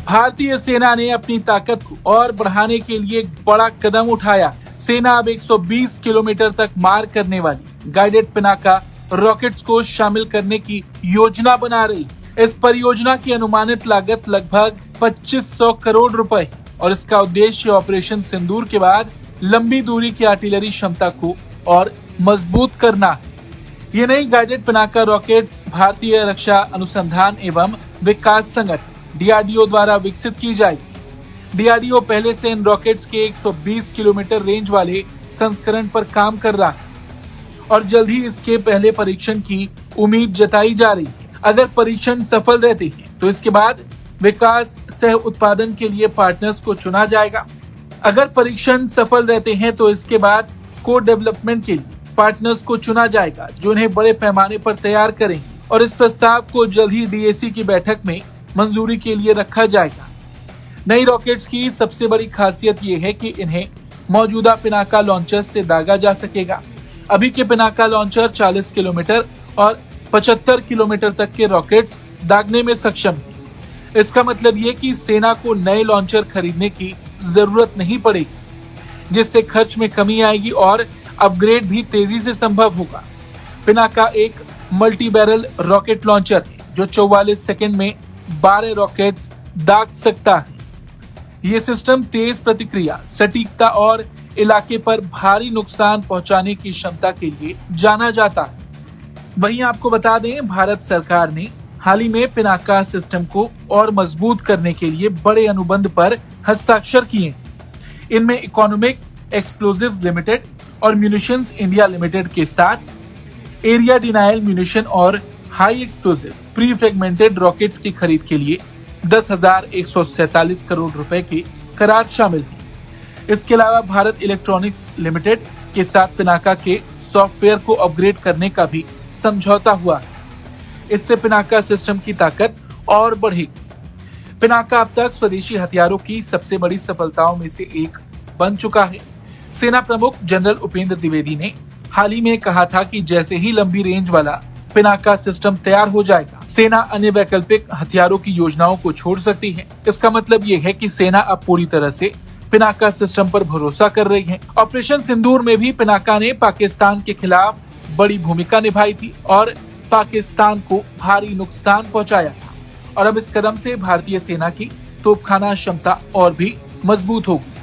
भारतीय सेना ने अपनी ताकत को और बढ़ाने के लिए एक बड़ा कदम उठाया। सेना अब 120 किलोमीटर तक मार करने वाली गाइडेड पिनाका रॉकेट्स को शामिल करने की योजना बना रही। इस परियोजना की अनुमानित लागत लगभग 2500 करोड़ रुपए और इसका उद्देश्य ऑपरेशन सिंदूर के बाद लंबी दूरी की आर्टिलरी क्षमता को और मजबूत करना है। ये नई गाइडेड पिनाका रॉकेट्स भारतीय रक्षा अनुसंधान एवं विकास संगठन DRDO द्वारा विकसित की जाएगी। DRDO पहले से इन रॉकेट्स के 120 किलोमीटर रेंज वाले संस्करण पर काम कर रहा है और जल्द ही इसके पहले परीक्षण की उम्मीद जताई जा रही है। अगर परीक्षण सफल रहते हैं तो इसके बाद विकास सह उत्पादन के लिए पार्टनर्स को चुना जाएगा। अगर परीक्षण सफल रहते हैं तो इसके बाद को डेवलपमेंट के लिए पार्टनर्स को चुना जाएगा जो इन्हें बड़े पैमाने पर तैयार करेंगे और इस प्रस्ताव को जल्द ही DAC की बैठक में मंजूरी के लिए रखा जाएगा। नई रॉकेट्स की सबसे बड़ी खासियत ये है कि इन्हें मौजूदा पिनाका लॉन्चर से दागा जा सकेगा। अभी के पिनाका लॉन्चर 40 किलोमीटर और 75 किलोमीटर तक के रॉकेट्स दागने में सक्षम है। इसका मतलब ये कि सेना को नए लॉन्चर खरीदने की जरूरत नहीं पड़ेगी, जिससे खर्च में कमी आएगी और अपग्रेड भी तेजी से संभव होगा। पिनाका एक मल्टी बैरल रॉकेट लॉन्चर है जो 44 सेकंड में 12 रॉकेट्स दाग सकता है। ये सिस्टम तेज प्रतिक्रिया, सटीकता और इलाके पर भारी नुकसान पहुंचाने की क्षमता के लिए जाना जाता है। वहीं आपको बता दें, भारत सरकार ने हाल ही में पिनाका सिस्टम को और मजबूत करने के लिए बड़े अनुबंध पर हस्ताक्षर किए। इनमें इकोनॉमिक एक्सप्लोजिव्स लिमिटेड और म्यूनिशंस इंडिया लिमिटेड के साथ एरिया डिनायल म्यूनिशन और high explosive pre fragmented rockets की खरीद के लिए 10,147 करोड़ रुपए के करार शामिल हैं। इसके अलावा भारत इलेक्ट्रॉनिक्स लिमिटेड के साथ पिनाका के सॉफ्टवेयर को अपग्रेड करने का भी समझौता हुआ है। इससे पिनाका सिस्टम की ताकत और बढ़ेगी। पिनाका अब तक स्वदेशी हथियारों की सबसे बड़ी सफलताओं में से एक बन चुका है। सेना प्रमुख जनरल उपेंद्र द्विवेदी ने हाल ही में कहा था कि जैसे ही लंबी रेंज वाला पिनाका सिस्टम तैयार हो जाएगा, सेना अन्य वैकल्पिक हथियारों की योजनाओं को छोड़ सकती है। इसका मतलब ये है कि सेना अब पूरी तरह से पिनाका सिस्टम पर भरोसा कर रही है। ऑपरेशन सिंदूर में भी पिनाका ने पाकिस्तान के खिलाफ बड़ी भूमिका निभाई थी और पाकिस्तान को भारी नुकसान पहुंचाया था और अब इस कदम से भारतीय सेना की तोपखाना क्षमता और भी मजबूत होगी।